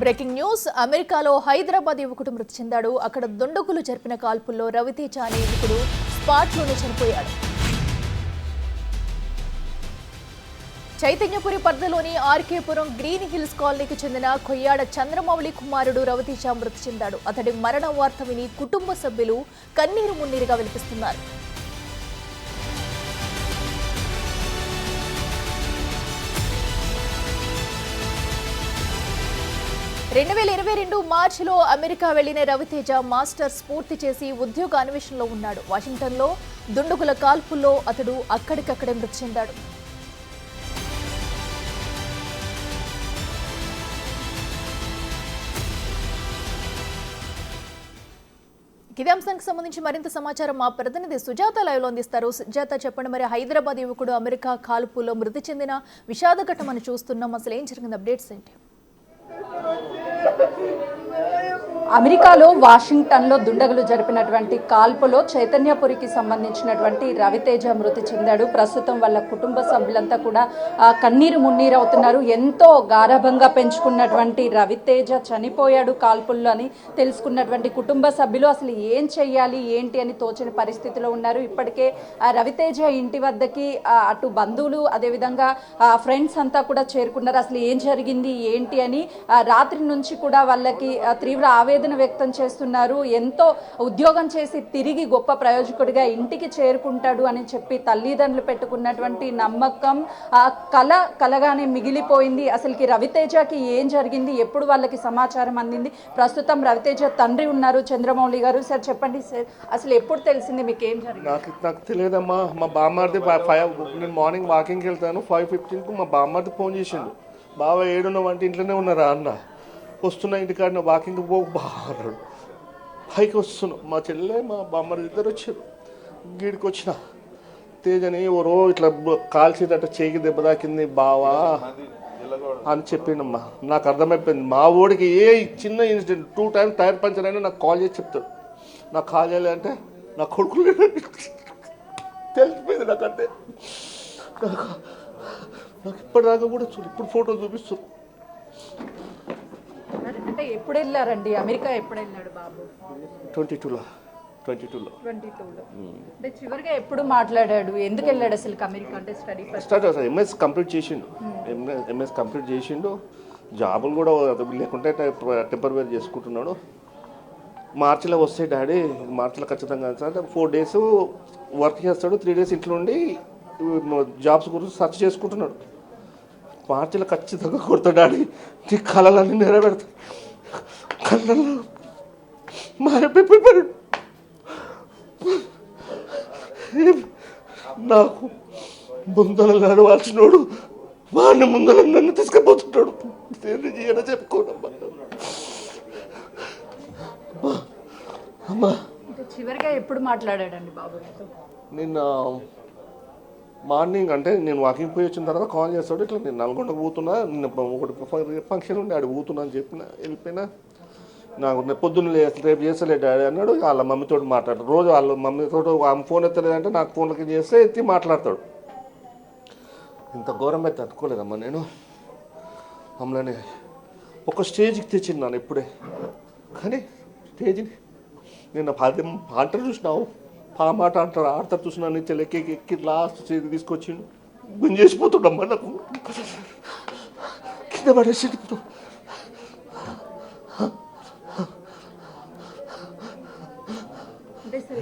Breaking news అమెరికాలో హైదరాబాద్ యువకుడు మృతి చెందాడు. అక్కడ దుండగులు జరిపిన కాల్పుల్లో రవితేజ అనే యువకుడు స్పాట్లోనే చనిపోయాడు. చైతన్యపురి పరిధిలోని ఆర్కేపురం గ్రీన్ హిల్స్ కాలనీకి చెందిన కొయ్యాడ చంద్రమౌళి కుమారుడు రవితేజ మృతి చెందాడు. అతడి మరణ వార్త విని కుటుంబ సభ్యులు కన్నీరు మున్నీరుగా విలపిస్తున్నారు. 2022 మార్చిలో అమెరికా వెళ్లిన రవితేజ మాస్టర్స్ పూర్తి చేసి ఉద్యోగ అన్వేషణలో ఉన్నాడు. వాషింగ్టన్లో దుండగుల కాల్పుల్లో అతడు అక్కడికక్కడే మృతి చెందాడు. ఇదే అంశానికి సంబంధించి మరింత సమాచారం మా ప్రతినిధి సుజాత లైవ్లో అందిస్తారు. సుజాత, చెప్పండి, మరి హైదరాబాద్ యువకుడు అమెరికా కాల్పుల్లో మృతి చెందిన విషాద ఘటనను చూస్తున్నాం. అసలు ఏం జరిగింది? అప్డేట్స్ ఏంటి? అమెరికాలో వాషింగ్టన్లో దుండగులు జరిపినటువంటి కాల్పులో చైతన్యపురికి సంబంధించినటువంటి రవితేజ మృతి చెందాడు. ప్రస్తుతం వాళ్ళ కుటుంబ సభ్యులంతా కూడా కన్నీరు మున్నీరు అవుతున్నారు. ఎంతో గారాభంగా పెంచుకున్నటువంటి రవితేజ చనిపోయాడు కాల్పుల్లో అని తెలుసుకున్నటువంటి కుటుంబ సభ్యులు అసలు ఏం చెయ్యాలి ఏంటి అని తోచని పరిస్థితిలో ఉన్నారు. ఇప్పటికే రవితేజ ఇంటి వద్దకి అటు బంధువులు అదేవిధంగా ఫ్రెండ్స్ అంతా కూడా చేరుకున్నారు. అసలు ఏం జరిగింది ఏంటి అని రాత్రి నుంచి కూడా వాళ్ళకి తీవ్ర ఆవేదన వ్యక్తం చేస్తున్నారు. ఎంతో ఉద్యోగం చేసి తిరిగి గొప్ప ప్రయోజకుడిగా ఇంటికి చేరుకుంటాడు అని చెప్పి తల్లిదండ్రులు పెట్టుకున్నటువంటి నమ్మకం కలగానే మిగిలిపోయింది. అసలుకి రవితేజకి ఏం జరిగింది, ఎప్పుడు వాళ్ళకి సమాచారం అందింది? ప్రస్తుతం రవితేజ తండ్రి ఉన్నారు, చంద్రమౌళి గారు. సార్ చెప్పండి సార్, అసలు ఎప్పుడు తెలిసింది, మీకు ఏం జరిగింది? నాకు తెలియదమ్మా. మా బామ్మారిది నేను మార్నింగ్ వాకింగ్కి వెళ్తాను, 5:15కు మా బామ్మారిది ఫోన్ చేసిండు. బావ ఏడున్న వంట ఇంట్లోనే ఉన్నారా అన్న, వస్తున్నా ఇంటికాడిన వాకింగ్ పో బాగా పైకి వస్తున్నాం. మా చెల్లె మా బామ్మడి ఇద్దరు వచ్చారు. గీడికి వచ్చిన తేజని ఎవరో ఇట్లా కాల్చేదట, చేయికి దెబ్బ తాకింది బావా అని చెప్పిండమ్మా. నాకు అర్థమైపోయింది. మా ఊడికి ఏ చిన్న ఇన్సిడెంట్ 2 times టైర్ పంచర్ అయినా నాకు కాల్ చేసి చెప్తాడు. నాకు కాల్ చేయాలంటే నా కొడుకులు తెలిసిపోయింది. నాకంటే నాకు ఇప్పటిదాకా కూడా ఇప్పుడు ఫోటో చూపిస్తారు. అంటే ఎప్పుడు వెళ్ళారండి అమెరికా? ఎప్పుడు వెళ్ళాడు బాబు? 22లో. అంటే చివరిగా ఎప్పుడు మాట్లాడాడు? ఎందుకు వెళ్ళాడు అసలు అమెరికా? అంటే స్టడీ ఎంఎస్ కంప్లీట్ చేసిండు. ఎంఎస్ కంప్లీట్ చేసిండు. జాబులు కూడా లేకుంటే టెంపరరీ చేసుకుంటున్నాడు. మార్చిలో వస్తే డాడీ, మార్చిలో ఖచ్చితంగా సార్ 4 days వర్క్ చేస్తాడు, 3 days ఇంట్లో ఉండి జాబ్స్ గురించి సెర్చ్ చేసుకుంటున్నాడు. మార్చిలో ఖచ్చితంగా కొడతాడు డాడీ, నీ కళలన్నీ నెరవేరుతాడు. కళ్ళల్లో మారిపోయాడు. నాకు ముందర నడవాల్సినోడు వాడిని ముందర నన్ను తీసుకుపోతుంటాడు. దేన్ని చేయడం చెప్పుకోనమ్మా. అమ్మా చివరిగా ఎప్పుడు మాట్లాడాడండి బాబు? నిన్న మార్నింగ్, అంటే నేను వాకింగ్ పోయి వచ్చిన తర్వాత కాల్ చేస్తాడు. ఇట్లా నేను నల్గొండకు పోతున్నా, నిన్న ఒకటి ఫంక్షన్ ఉండి ఆడ పోతున్నా అని చెప్పిన వెళ్ళిపోయినా. నాకు పొద్దున్న రేపు చేస్తలే డాడీ అన్నాడు. వాళ్ళ మమ్మీతో మాట్లాడతాడు రోజు. వాళ్ళ మమ్మీతో ఆమె ఫోన్ ఎత్తలేదంటే నాకు ఫోన్లకి చేస్తే ఎత్తి మాట్లాడతాడు. ఇంత ఘోరం అయితే తట్టుకోలేదమ్మా నేను. మమ్మల్ని ఒక స్టేజ్కి తెచ్చింది ఇప్పుడే. కానీ స్టేజ్ని నిన్న 10 అంటారు చూసినావు, మాట అంటారు, ఆడతారు చూసినా, నీ చెల్లెకి ఎక్కి లాస్ట్ స్టేజ్ తీసుకొచ్చిండు. గుంజ చేసిపోతుండమ్మా. నాకు కింద పడేసి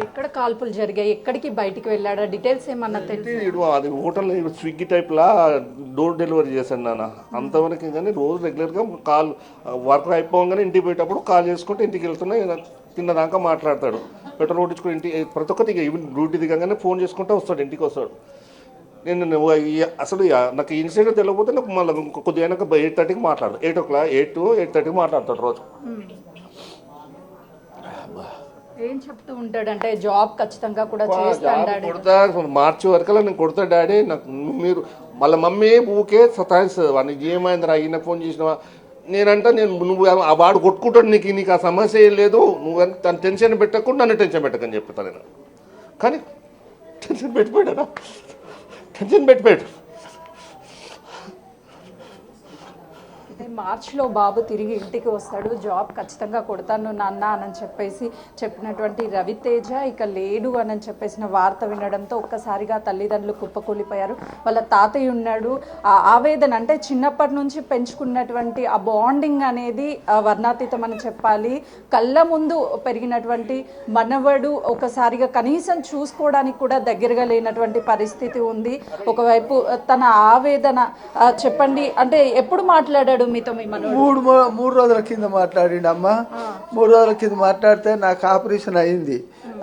ఎక్కడ కాల్పులు జరిగాయి, ఎక్కడికి బయటికి వెళ్ళాడా, డీటెయిల్స్ ఏమన్నా తెలియదు? అది హోటల్ స్విగ్గీ టైప్లా డోర్ డెలివరీ చేశాను నాన్న. అంతవరకు కానీ రోజు రెగ్యులర్గా కాల్ వర్క్ అయిపోగానే ఇంటికి పోయేటప్పుడు కాల్ చేసుకుంటే ఇంటికి వెళ్తున్నా తిన్నదాకా మాట్లాడతాడు. పెట్రోల్ కొట్టించుకుని ఇంటికి ప్రతి ఒక్కటి ఈవెన్ డ్యూటీ దిగగానే ఫోన్ చేసుకుంటే వస్తాడు, ఇంటికి వస్తాడు. నేను అసలు నాకు ఇన్సిడెంట్ తెలియకపోతే నాకు మళ్ళీ కొద్దిగా 8:30కి మాట్లాడతాడు. 8 to 8:30కి మాట్లాడతాడు రోజు. ఏం చెప్తూ ఉంటాడు అంటే జాబ్ ఖచ్చితంగా కూడా కొడతా, మార్చి వరకల్లా నేను కొడతా డాడీ, నాకు మీరు మళ్ళీ మమ్మీ ఊకే సతాయిస్తుంది. వాడికి ఏమైందిరా, ఈయన ఫోన్ చేసినవా నేనంటే, నువ్వు ఆ వాడు కొట్టుకుంటాడు, నీకు ఆ సమస్య ఏం లేదు, నువ్వు తను టెన్షన్ పెట్టకుండా నన్ను టెన్షన్ పెట్టకని చెప్తాను నేను. కానీ టెన్షన్ పెట్టిపోయాడా, టెన్షన్ పెట్టిపోయాడు. మార్చిలో బాబు తిరిగి ఇంటికి వస్తాడు, జాబ్ ఖచ్చితంగా కొడతాను నాన్న అని చెప్పేసి చెప్పినటువంటి రవితేజ ఇక లేడు అని చెప్పేసిన వార్త వినడంతో ఒక్కసారిగా తల్లిదండ్రులు కుప్పకూలిపోయారు. వాళ్ళ తాతయ్య ఉన్నాడు. ఆ ఆవేదన అంటే చిన్నప్పటి నుంచి పెంచుకున్నటువంటి ఆ బాండింగ్ అనేది వర్ణాతీతం అని చెప్పాలి. కళ్ళ ముందు పెరిగినటువంటి మనవడు ఒకసారిగా కనీసం చూసుకోవడానికి కూడా దగ్గరగా లేనటువంటి పరిస్థితి ఉంది. ఒకవైపు తన ఆవేదన చెప్పండి, అంటే ఎప్పుడు మాట్లాడాడు మీతో మీ మనవడు? మూడు రోజుల కింద మాట్లాడిండు అమ్మ. 3 రోజుల కింద మాట్లాడితే నాకు ఆపరేషన్ అయింది.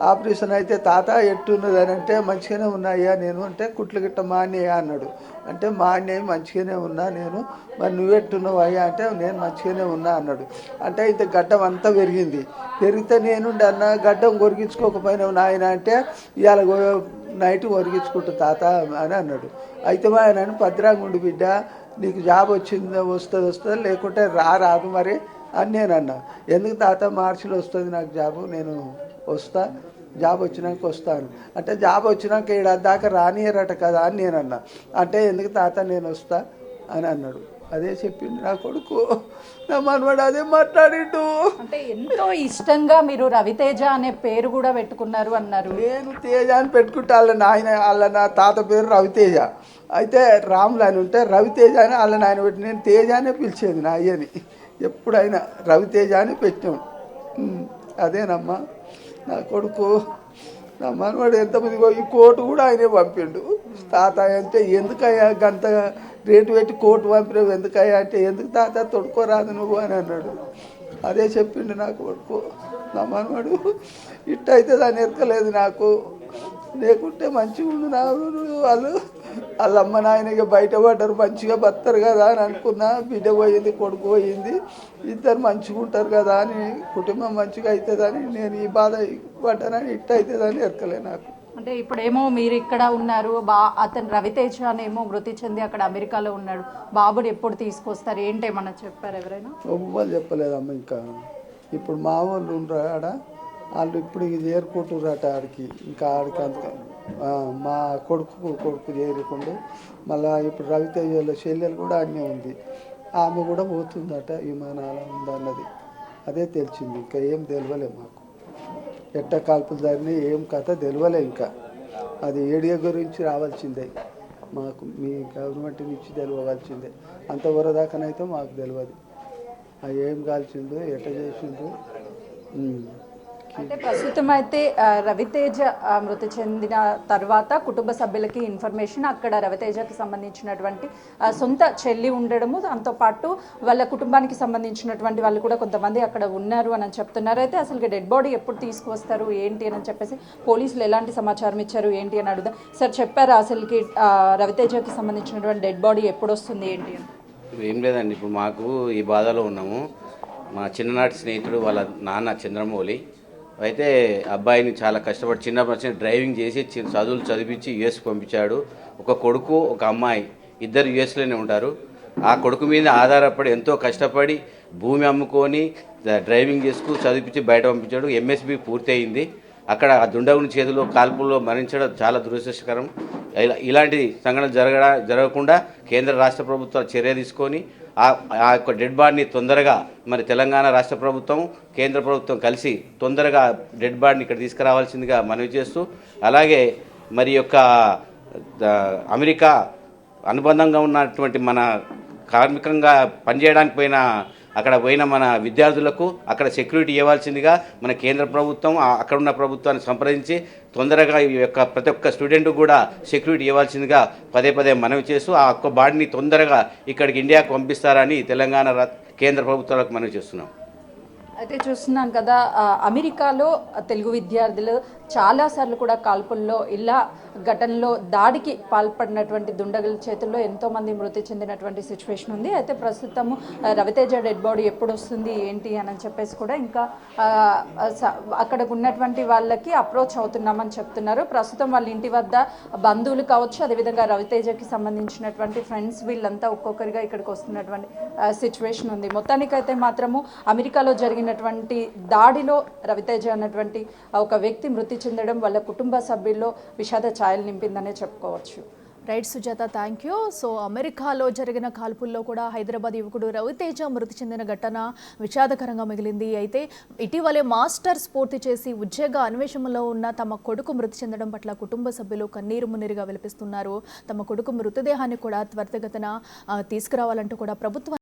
ఆపరేషన్ అయితే తాత ఎట్టున్నది అని అంటే మంచిగానే ఉన్నాయా నేను అంటే కుట్లు గిట్ట మాన్యా అన్నాడు. అంటే మాన్య మంచిగానే ఉన్నా నేను, మరి నువ్వెట్టున్నావు అయ్యా అంటే నేను మంచిగానే ఉన్నా అన్నాడు. అంటే ఇంత గడ్డం అంతా పెరిగింది. పెరిగితే నేను అన్న గడ్డం కొరిగించుకోకపోయినావు నాయన అంటే ఇవాళ నైట్ కొరిగించుకుంటా తాత అని అన్నాడు. అయితే మా ఆయన భద్రంగుండు బిడ్డ, నీకు జాబ్ వస్తుంది లేకుంటే రాదు మరి అని నేను అన్నా. ఎందుకు తాత మార్చిలో వస్తుంది నాకు జాబు, నేను వస్తా, జాబ్ వచ్చినాక వస్తాను అంటే జాబ్ వచ్చినాక దాకా రానియరట కదా అని నేను అన్నా. అంటే ఎందుకు తాత నేను వస్తా అని అన్నాడు. అదే చెప్పింది నా కొడుకు, నా మనవాడు అదే మాట్లాడిండు. అంటే ఎంతో ఇష్టంగా మీరు రవితేజ అనే పేరు కూడా పెట్టుకున్నారు అన్నారు. నేను తేజ అని పెట్టుకుంటే వాళ్ళ నా తాత పేరు రవితేజ. అయితే రాములు అని ఉంటే రవితేజ అని వాళ్ళ నాయన పెట్టి నేను తేజ అనే పిలిచేది నా అయ్యని. ఎప్పుడైనా రవితేజ అని పెట్టాం. అదేనమ్మా నా కొడుకు, నా మనవాడు ఎంతమంది ఈ కోటు కూడా ఆయనే పంపిండు. తాత అంటే ఎందుకయ్యా గంత రేటు పెట్టి కోటు పంపినావు ఎందుకయ్యా అంటే ఎందుకు తాత తొడుకోరాదు నువ్వు అని అన్నాడు. అదే చెప్పిండు నా కొడుకు. నా మనవాడు ఇట్టయితే దాన్ని ఎరకలేదు నాకు, లేకుంటే మంచిగా ఉండు నా వాళ్ళ అమ్మ నాయనగా బయటపడ్డారు, మంచిగా బతారు కదా అని అనుకున్నా. బిడ్డ పోయింది, కొడుకు పోయింది, ఇద్దరు మంచిగా ఉంటారు కదా అని, కుటుంబం మంచిగా అవుతుందని నేను ఈ బాధ పడ్డానని ఇట్ట అవుతుందని ఎరకలే నాకు. అంటే ఇప్పుడేమో మీరు ఇక్కడ ఉన్నారు, అతను రవితేజ అనేమో మృతి చెంది అక్కడ అమెరికాలో ఉన్నాడు. బాబుని ఎప్పుడు తీసుకొస్తారు ఏంటేమన్నా చెప్పారు ఎవరైనా? ఎవ్వరు చెప్పలేదమ్మ. ఇంకా ఇప్పుడు మా వాళ్ళు ఉండరు ఆడ, వాళ్ళు ఇప్పుడు ఇది చేరుకుంటుర్రట ఆడికి. ఇంకా ఆడికి అంత మా కొడుకు చేరుకుండు. మళ్ళీ ఇప్పుడు రవితేజలో చెల్లెలు కూడా అన్నీ ఉంది, ఆమె కూడా పోతుందట విమానాల ఉందన్నది. అదే తెలిసింది, ఇంకా ఏం తెలియలే మాకు. ఎట్ట కాల్పులు జరిగినాయి ఏం కథ తెలియలే. ఇంకా అది ఏడియా గురించి రావాల్సిందే మాకు, మీ గవర్నమెంట్ నుంచి తెలియవలసిందే. అంతవరదాకానైతే మాకు తెలియదు అది ఏం కాల్చిందో ఎట్ట చేసిందో. అంటే ప్రస్తుతం అయితే రవితేజ మృతి చెందిన తర్వాత కుటుంబ సభ్యులకి ఇన్ఫర్మేషన్ అక్కడ రవితేజకి సంబంధించినటువంటి సొంత చెల్లి ఉండడము, దాంతోపాటు వాళ్ళ కుటుంబానికి సంబంధించినటువంటి వాళ్ళు కూడా కొంతమంది అక్కడ ఉన్నారు అని చెప్తున్నారు. అయితే అసలు డెడ్ బాడీ ఎప్పుడు తీసుకువస్తారు ఏంటి అని చెప్పేసి పోలీసులు ఎలాంటి సమాచారం ఇచ్చారు ఏంటి అని అడుగుదాం. సార్ చెప్పారా అసలుకి రవితేజకి సంబంధించినటువంటి డెడ్ బాడీ ఎప్పుడు వస్తుంది ఏంటి అని? ఏం లేదండి, ఇప్పుడు మాకు ఈ బాధలో ఉన్నాము. మా చిన్ననాటి స్నేహితుడు వాళ్ళ నాన్న చంద్రమౌళి అయితే అబ్బాయిని చాలా కష్టపడి చిన్నప్పటి డ్రైవింగ్ చేసి చదువులు చదివించి యుఎస్ పంపించాడు. ఒక కొడుకు ఒక అమ్మాయి, ఇద్దరు యుఎస్లోనే ఉంటారు. ఆ కొడుకు మీద ఆధారపడి ఎంతో కష్టపడి భూమి అమ్ముకొని డ్రైవింగ్ చేసుకు చదివించి బయట పంపించాడు. ఎంఎస్బి పూర్తి అయింది. అక్కడ ఆ దుండగుని చేతిలో కాల్పుల్లో మరణించడం చాలా దురదృష్టకరం. ఇలాంటి సంఘటనలు జరగకుండా కేంద్ర రాష్ట్ర ప్రభుత్వాలు చర్య తీసుకొని ఆ యొక్క డెడ్ బాడీని తొందరగా మరి తెలంగాణ రాష్ట్ర ప్రభుత్వం కేంద్ర ప్రభుత్వం కలిసి తొందరగా డెడ్ బాడీని ఇక్కడ తీసుకురావాల్సిందిగా మనవి చేస్తూ, అలాగే మరి యొక్క అమెరికా అనుబంధంగా ఉన్నటువంటి మన కార్మికంగా పనిచేయడానికి పోయిన మన విద్యార్థులకు అక్కడ సెక్యూరిటీ ఇవ్వాల్సిందిగా మన కేంద్ర ప్రభుత్వం అక్కడ ఉన్న ప్రభుత్వాన్ని సంప్రదించి తొందరగా ఈ యొక్క ప్రతి ఒక్క స్టూడెంట్ కూడా సెక్యూరిటీ ఇవ్వాల్సిందిగా పదే మనవి చేస్తూ ఆ ఒక్క బాడీని తొందరగా ఇక్కడికి ఇండియాకు పంపిస్తారని తెలంగాణ కేంద్ర ప్రభుత్వాలకు మనవి చేస్తున్నాం. అయితే చూస్తున్నాం కదా, అమెరికాలో తెలుగు విద్యార్థులు చాలాసార్లు కూడా కాల్పుల్లో ఇలా ఘటనలో దాడికి పాల్పడినటువంటి దుండగుల చేతుల్లో ఎంతోమంది మృతి చెందినటువంటి సిచ్యువేషన్ ఉంది. అయితే ప్రస్తుతము రవితేజ డెడ్ బాడీ ఎప్పుడు వస్తుంది ఏంటి అని చెప్పేసి కూడా ఇంకా అక్కడ ఉన్నటువంటి వాళ్ళకి అప్రోచ్ అవుతున్నామని చెప్తున్నారు. ప్రస్తుతం వాళ్ళ ఇంటి వద్ద బంధువులు కావచ్చు, అదేవిధంగా రవితేజకి సంబంధించినటువంటి ఫ్రెండ్స్ వీళ్ళంతా ఒక్కొక్కరిగా ఇక్కడికి వస్తున్నటువంటి సిచ్యువేషన్ ఉంది. మొత్తానికైతే మాత్రము అమెరికాలో జరిగినటువంటి దాడిలో రవితేజ అన్నటువంటి ఒక వ్యక్తి మృతి చెందడం వాళ్ళ కుటుంబ సభ్యుల్లో విషాద ఛాయలు నింపిందనే చెప్పుకోవచ్చు. Right Sujatha, thank you. So అమెరికాలో జరిగిన కాల్పుల్లో కూడా హైదరాబాద్ యువకుడు రవితేజ మృతి చెందిన ఘటన విషాదకరంగా మిగిలింది. అయితే ఇటీవలే మాస్టర్స్ పూర్తి చేసి ఉద్యోగ అన్వేషణలో ఉన్న తమ కొడుకు మృతి చెందడం పట్ల కుటుంబ సభ్యులు కన్నీరు మున్నీరుగా విలపిస్తున్నారు. తమ కొడుకు మృతదేహాన్ని కూడా త్వరితగతిన తీసుకురావాలంటూ కూడా ప్రభుత్వం